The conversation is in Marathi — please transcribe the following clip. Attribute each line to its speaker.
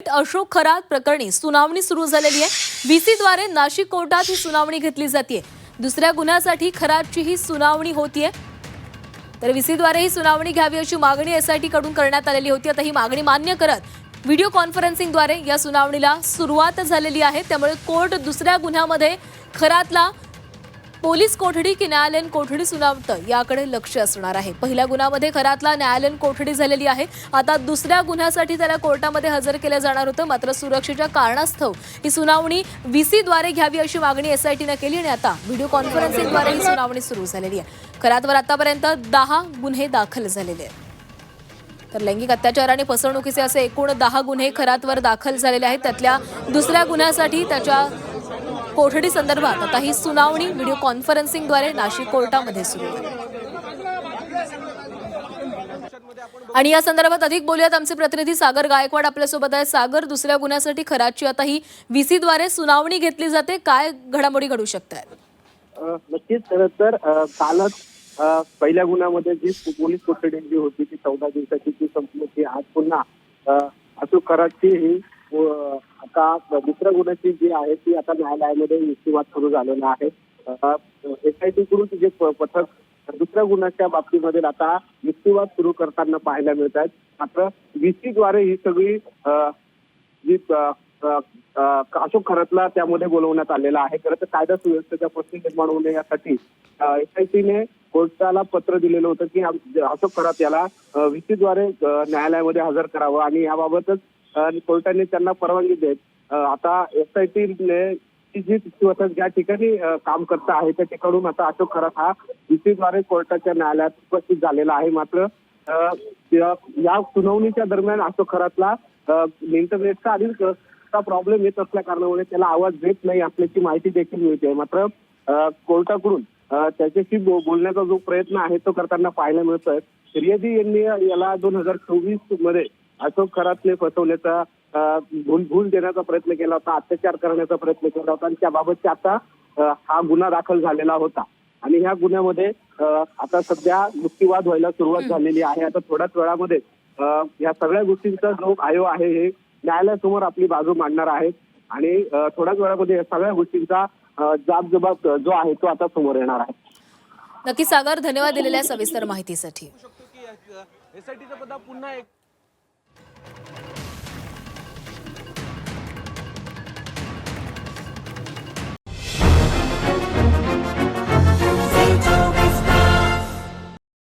Speaker 1: अशोक खरात प्रकरणी सुनावणी सुरू झालेली आहे। व्हीसी द्वारे नाशिक कोर्टात ही सुनावणी घेतली जाते। दुसऱ्या गुन्ह्यासाठी खरातची ही सुनावणी होतीये। तर व्हीसी द्वारे ही सुनावणी घ्यावी अशी मागणी एसआयटी कडून करण्यात आलेली होती। आता ही मागणी मान्य करत व्हिडिओ कॉन्फरन्सिंग द्वारे या सुनावणीला सुरुवात झालेली आहे। त्यामुळे कोर्ट दुसऱ्या गुन्ह्यामध्ये खरातला पोलीस कोठडी की न्यायालयीन कोठडी सुनावतं याकडे लक्ष असणार आहे। पहिल्या गुन्ह्यामध्ये खरातला न्यायालयीन कोठडी झालेली आहे। आता दुसऱ्या गुन्ह्यासाठी त्याला कोर्टामध्ये हजर केलं जाणार होतं, मात्र सुरक्षेच्या कारणास्तव ही सुनावणी व्हीसी द्वारे घ्यावी अशी मागणी एसआयटीने केली आणि आता व्हिडिओ कॉन्फरन्सिंग द्वारे ही सुनावणी सुरू झालेली आहे। खरातवर आतापर्यंत 10 गुन्हे दाखल झालेले आहेत। तर लैंगिक अत्याचार आणि फसवणुकीचे असे एकूण 10 गुन्हे खरातवर दाखल झालेले आहेत। त्यातल्या दुसऱ्या गुन्ह्यासाठी त्याच्या कोठडी संदर्भात आता ही सुनावणी व्हिडिओ कॉन्फरन्सिंगद्वारे नाशिक कोर्टामध्ये सुरू आहे। आणि या संदर्भात अधिक बोलूयात, आमचे प्रतिनिधी सागर गायकवाड आपल्यासोबत आहे। सागर, दुसऱ्या गुन्ह्यासाठी खरातची आता ही व्हीसी द्वारे सुनावणी घेतली जाते, काय घडामोडी घडू शकतात?
Speaker 2: नक्कीच तर कालच पहिल्या गुन्ह्यामध्ये जी पोलीस कोठडी जी होती ती 14 दिवसाची ती संपली होती। आज पुन्हा अशोक खरातची ही आता दुसऱ्या गुन्ह्याची जी आहे ती आता न्यायालयामध्ये युक्तिवाद सुरू झालेला आहे। एसआयटी कडून जे पथक दुसऱ्या गुन्ह्याच्या बाबतीमध्ये आता युक्तिवाद सुरू करताना पाहायला मिळत आहेत। मात्र व्हीसी द्वारे ही सगळी जी अशोक खरातला त्यामध्ये बोलवण्यात आलेला आहे। खरं तर कायदा सुव्यवस्थेचा प्रश्न निर्माण होऊ नये यासाठी एसआयटीने कोर्टाला पत्र दिलेलं होतं की अशोक खरात याला व्हीसी द्वारे न्यायालयामध्ये हजर करावं आणि याबाबतच कोर्टाने त्यांना परवानगी देत आता एसआयटीने जी पथक ज्या ठिकाणी काम करत आहे त्या ठिकाणून आता अशोक खरात हा व्हीसी द्वारे कोर्टाच्या न्यायालयात उपस्थित झालेला आहे। मात्र या सुनावणीच्या दरम्यान अशोक खरातला इंटरनेटचा आधीच प्रॉब्लेम येत असल्या कारणामुळे त्याला आवाज देत नाही असल्याची माहिती देखील मिळते। मात्र कोर्टाकडून त्याच्याशी बोलण्याचा जो प्रयत्न आहे तो करताना पाहायला मिळतोय। फिर्यादी यांनी याला 2024 मध्ये अशोक खरातने फसवण्याचा भूल देण्याचा प्रयत्न केला होता, अत्याचार करण्याचा प्रयत्न केला होता आणि त्याबाबतचा आता हा गुन्हा दाखल झालेला होता आणि ह्या गुन्ह्यामध्ये आता सध्या युक्तिवाद व्हायला सुरुवात झालेली आहे। आता थोड्याच वेळामध्ये या सगळ्या गोष्टींचा जो आयोग आहे हे न्यायालयासमोर आपली बाजू मांडणार आहे आणि थोड्याच वेळामध्ये या सगळ्या गोष्टींचा जबाब जो आहे तो आता समोर येणार आहे।
Speaker 1: नक्की सागर, धन्यवाद दिलेल्या सविस्तर माहितीसाठी।
Speaker 3: एसआयटीचा पदा पुन्हा एक